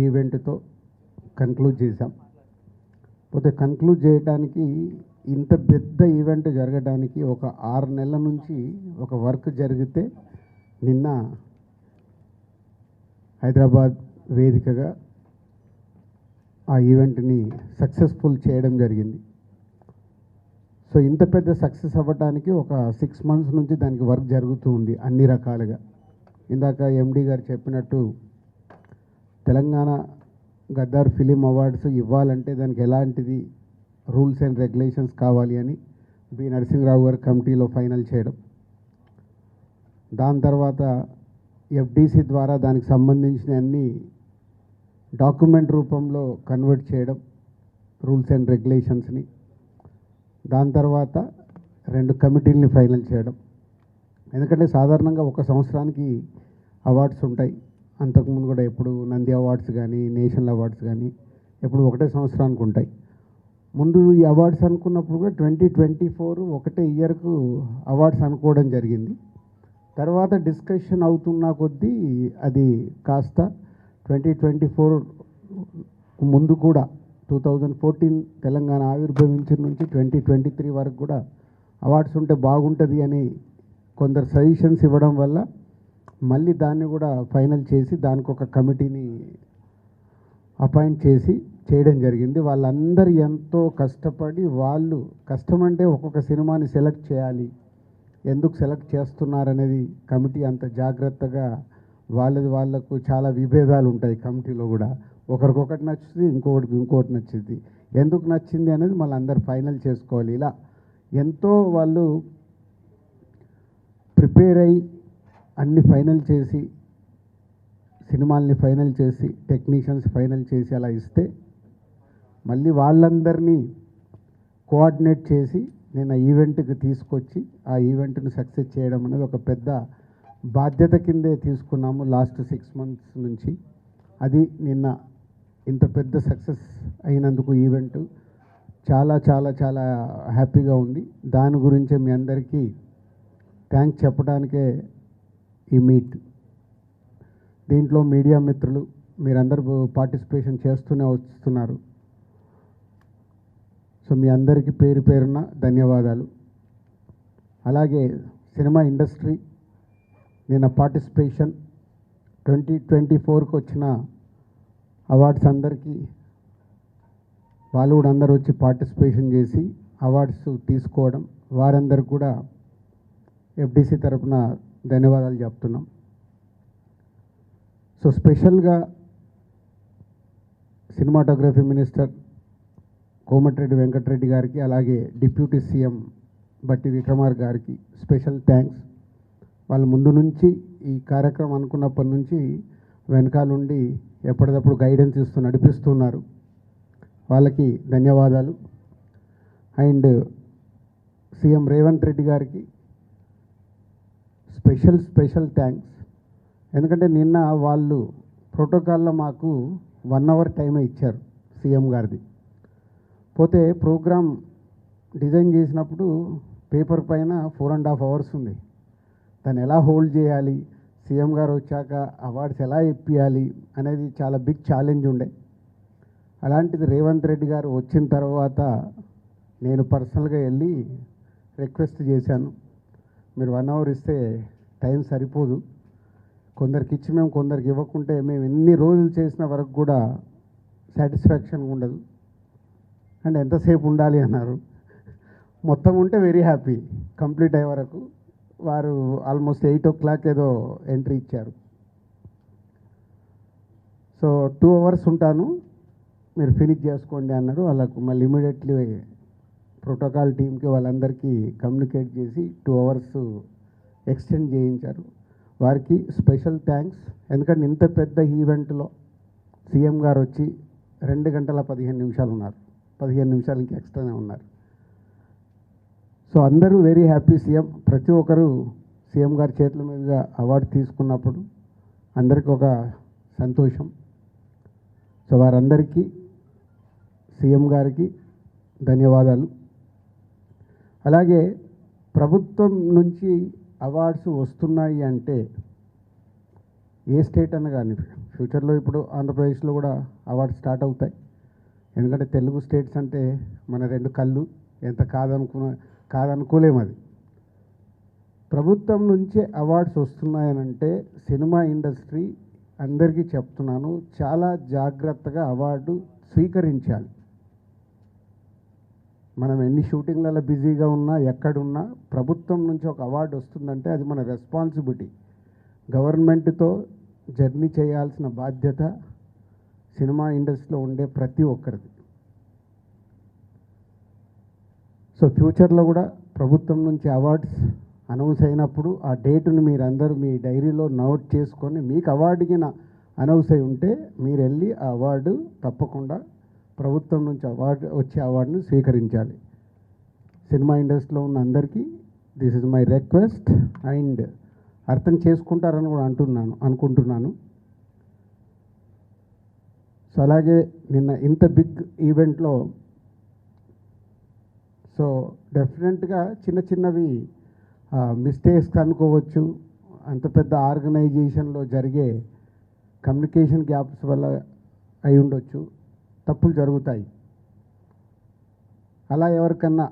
ఈవెంట్తో conclude చేశాం. పోతే conclude చేయడానికి ఇంత పెద్ద ఈవెంట్ జరగడానికి ఒక 6 నెలల నుంచి ఒక వర్క్ జరిగితే నిన్న హైదరాబాద్ వేదికగా ఆ ఈవెంట్ని సక్సెస్ఫుల్ చేయడం జరిగింది. సో ఇంత పెద్ద సక్సెస్ అవ్వడానికి ఒక 6 months నుంచి దానికి వర్క్ జరుగుతూ ఉంది అన్ని రకాలుగా. ఇందాక ఎండి గారు చెప్పినట్టు తెలంగాణ గద్దార్ ఫిలిం అవార్డ్స్ ఇవ్వాలంటే దానికి ఎలాంటిది రూల్స్ అండ్ రెగ్యులేషన్స్ కావాలి అని బి నరసింహరావు గారు కమిటీలో ఫైనల్ చేయడం, దాని తర్వాత ఎఫ్డిసి ద్వారా దానికి సంబంధించిన అన్ని డాక్యుమెంట్ రూపంలో కన్వర్ట్ చేయడం రూల్స్ అండ్ రెగ్యులేషన్స్ని, దాని తర్వాత 2 కమిటీలని ఫైనల్ చేయడం. ఎందుకంటే సాధారణంగా ఒక సంవత్సరానికి అవార్డ్స్ ఉంటాయి. అంతకుముందు కూడా ఎప్పుడు నంది అవార్డ్స్ కానీ నేషనల్ అవార్డ్స్ కానీ ఎప్పుడు ఒకటే సంవత్సరానికి ఉంటాయి. ముందు ఈ అవార్డ్స్ అనుకున్నప్పుడు కూడా 2024 ఒకటే ఇయర్కు అవార్డ్స్ అనుకోవడం జరిగింది. తర్వాత డిస్కషన్ అవుతున్న కొద్దీ అది కాస్త 2024 ముందు కూడా 2014 తెలంగాణ ఆవిర్భవించిన నుంచి 2023 వరకు కూడా అవార్డ్స్ ఉంటే బాగుంటుంది అని కొందరు సజెషన్స్ ఇవ్వడం వల్ల మళ్ళీ దాన్ని కూడా ఫైనల్ చేసి దానికి ఒక కమిటీని అపాయింట్ చేసి చేయడం జరిగింది. వాళ్ళందరూ ఎంతో కష్టపడి, వాళ్ళు కష్టమంటే ఒక్కొక్క సినిమాని సెలెక్ట్ చేయాలి, ఎందుకు సెలెక్ట్ చేస్తున్నారనేది కమిటీ అంత జాగ్రత్తగా వాళ్ళకు చాలా విభేదాలు ఉంటాయి కమిటీలో కూడా. ఒకరికొకటి నచ్చుతుంది, ఇంకోటి నచ్చుతుంది. ఎందుకు నచ్చింది అనేది మళ్ళీ అందరు ఫైనల్ చేసుకోవాలి. ఇలా ఎంతో వాళ్ళు ప్రిపేర్ అయ్యి అన్ని ఫైనల్ చేసి, సినిమాల్ని ఫైనల్ చేసి, టెక్నీషియన్స్ ఫైనల్ చేసి అలా ఇస్తే మళ్ళీ వాళ్ళందరినీ కోఆర్డినేట్ చేసి నేను ఆ ఈవెంట్కి తీసుకొచ్చి ఆ ఈవెంట్ని సక్సెస్ చేయడం అనేది ఒక పెద్ద బాధ్యత కిందే తీసుకున్నాము లాస్ట్ 6 months నుంచి. అది నిన్న ఇంత పెద్ద సక్సెస్ అయినందుకు ఈవెంట్ చాలా చాలా చాలా హ్యాపీగా ఉంది. దాని గురించే మీ అందరికీ థ్యాంక్స్ చెప్పడానికే ఈ మీట్. దీంట్లో మీడియా మిత్రులు మీరందరూ పార్టిసిపేషన్ చేస్తూనే వస్తున్నారు. సో మీ అందరికీ పేరు పేరున ధన్యవాదాలు. అలాగే సినిమా ఇండస్ట్రీ నిన్న పార్టిసిపేషన్ 2024కి వచ్చిన అవార్డ్స్ అందరికీ వాళ్ళు కూడా అందరూ వచ్చి పార్టిసిపేషన్ చేసి అవార్డ్స్ తీసుకోవడం, వారందరికీ కూడా ఎఫ్డిసి తరఫున ధన్యవాదాలు చెప్తున్నాం. సో స్పెషల్గా సినిమాటోగ్రఫీ మినిస్టర్ కోమటిరెడ్డి వెంకటరెడ్డి గారికి, అలాగే డిప్యూటీ సీఎం బట్టి విక్రమార్క గారికి స్పెషల్ థ్యాంక్స్. వాళ్ళు ముందు నుంచి ఈ కార్యక్రమం అనుకున్నప్పటి నుంచి వెనకాలండి ఎప్పటికప్పుడు గైడెన్స్ ఇస్తూ నడిపిస్తున్నారు. వాళ్ళకి ధన్యవాదాలు. అండ్ సీఎం రేవంత్ రెడ్డి గారికి స్పెషల్ థ్యాంక్స్. ఎందుకంటే నిన్న వాళ్ళు ప్రోటోకాల్లో మాకు 1 hour టైమే ఇచ్చారు సీఎం గారిది. పోతే ప్రోగ్రామ్ డిజైన్ చేసినప్పుడు పేపర్ పైన 4.5 hours ఉంది. దాన్ని ఎలా హోల్డ్ చేయాలి, సీఎం గారు వచ్చాక అవార్డ్స్ ఎలా ఇప్పియాలి అనేది చాలా బిగ్ ఛాలెంజ్ ఉండే. అలాంటిది రేవంత్ రెడ్డి గారు వచ్చిన తర్వాత నేను పర్సనల్గా వెళ్ళి రిక్వెస్ట్ చేశాను, మీరు 1 hour ఇస్తే టైం సరిపోదు, కొందరికి ఇచ్చి మేము కొందరికి ఇవ్వకుంటే మేము ఎన్ని రోజులు చేసిన వరకు కూడా సాటిస్ఫాక్షన్గా ఉండదు అండ్ ఎంతసేపు ఉండాలి అన్నారు. మొత్తం ఉంటే వెరీ హ్యాపీ. కంప్లీట్ అయ్యే వరకు వారు ఆల్మోస్ట్ 8 o'clock ఏదో ఎంట్రీ ఇచ్చారు. సో 2 hours ఉంటాను, మీరు ఫినిష్ చేసుకోండి అన్నారు. వాళ్ళకు మళ్ళీ ఇమీడియట్లీ ప్రోటోకాల్ టీంకి వాళ్ళందరికీ కమ్యూనికేట్ చేసి 2 hours ఎక్స్టెండ్ చేయించారు. వారికి స్పెషల్ థ్యాంక్స్. ఎందుకంటే ఇంత పెద్ద ఈవెంట్లో సీఎం గారు వచ్చి 2 గంటల 15 నిమిషాలు ఉన్నారు, 15 నిమిషాలు ఇంకా ఎక్స్ట్రానే ఉన్నారు. సో అందరూ వెరీ హ్యాపీ. సీఎం ప్రతి ఒక్కరు సీఎం గారి చేతుల మీదుగా అవార్డు తీసుకున్నప్పుడు అందరికీ ఒక సంతోషం. సో వారందరికీ సీఎం గారికి ధన్యవాదాలు. అలాగే ప్రభుత్వం నుంచి అవార్డ్స్ వస్తున్నాయి అంటే ఏ స్టేట్ అన్న కానీ ఫ్యూచర్లో ఇప్పుడు ఆంధ్రప్రదేశ్లో కూడా అవార్డ్స్ స్టార్ట్ అవుతాయి. ఎందుకంటే తెలుగు స్టేట్స్ అంటే మన రెండు కళ్ళు, ఎంత కాదనుకోలేము. అది ప్రభుత్వం నుంచే అవార్డ్స్ వస్తున్నాయనంటే సినిమా ఇండస్ట్రీ అందరికీ చెప్తున్నాను, చాలా జాగ్రత్తగా అవార్డు స్వీకరించాలి. మనం ఎన్ని షూటింగ్లలో బిజీగా ఉన్నా, ఎక్కడున్నా ప్రభుత్వం నుంచి ఒక అవార్డు వస్తుందంటే అది మన రెస్పాన్సిబిలిటీ. గవర్నమెంట్తో జర్నీ చేయాల్సిన బాధ్యత సినిమా ఇండస్ట్రీలో ఉండే ప్రతి ఒక్కరిది. సో ఫ్యూచర్లో కూడా ప్రభుత్వం నుంచి అవార్డ్స్ అనౌన్స్ అయినప్పుడు ఆ డేటుని మీరందరూ మీ డైరీలో నోట్ చేసుకొని, మీకు అవార్డుకి అనౌన్స్ అయి ఉంటే మీరు వెళ్ళి ఆ అవార్డు తప్పకుండా ప్రభుత్వం నుంచి వచ్చే అవార్డుని స్వీకరించాలి. సినిమా ఇండస్ట్రీలో ఉన్న అందరికీ this is my request. And అర్థం చేసుకుంటారని కూడా అనుకుంటున్నాను. సో అలాగే నిన్న ఇంత బిగ్ ఈవెంట్లో సో డెఫినెట్గా చిన్న చిన్నవి మిస్టేక్స్ అనుకోవచ్చు. అంత పెద్ద ఆర్గనైజేషన్లో జరిగే కమ్యూనికేషన్ గ్యాప్స్ వల్ల అయి ఉండొచ్చు, తప్పులు జరుగుతాయి. అలా ఎవరికన్నా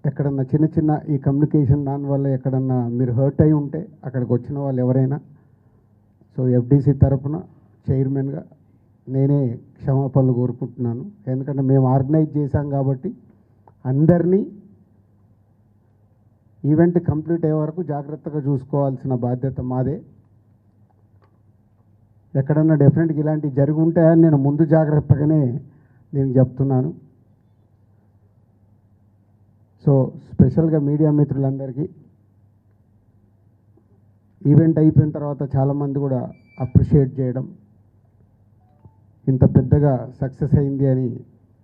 ఎక్కడన్నా చిన్న ఈ కమ్యూనికేషన్ దానివల్ల ఎక్కడన్నా మీరు హర్ట్ అయి ఉంటే అక్కడికి వచ్చిన వాళ్ళు ఎవరైనా, సో ఎఫ్డీసీ తరఫున చైర్మన్గా నేనే క్షమాపణలు కోరుకుంటున్నాను. ఎందుకంటే మేము ఆర్గనైజ్ చేశాం కాబట్టి అందరినీ ఈవెంట్ కంప్లీట్ అయ్యే వరకు జాగ్రత్తగా చూసుకోవాల్సిన బాధ్యత మాదే. ఎక్కడన్నా డెఫినెట్గా ఇలాంటివి జరిగి ఉంటాయని నేను ముందు జాగ్రత్తగానే నేను చెప్తున్నాను. సో స్పెషల్గా మీడియా మిత్రులందరికీ ఈవెంట్ అయిపోయిన తర్వాత చాలామంది కూడా అప్రిషియేట్ చేయడం, ఇంత పెద్దగా సక్సెస్ అయింది అని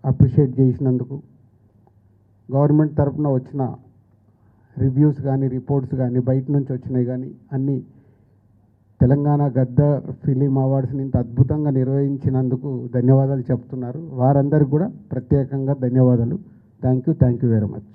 అప్రిషియేట్ చేసినందుకు, గవర్నమెంట్ తరఫున వచ్చిన రివ్యూస్ కానీ రిపోర్ట్స్ కానీ బయట నుంచి వచ్చినాయి కానీ అన్నీ తెలంగాణ గద్దర్ ఫిలిం అవార్డ్స్ని ఇంత అద్భుతంగా నిర్వహించినందుకు ధన్యవాదాలు చెప్తున్నారు. వారందరికీ కూడా ప్రత్యేకంగా ధన్యవాదాలు. Thank you very much.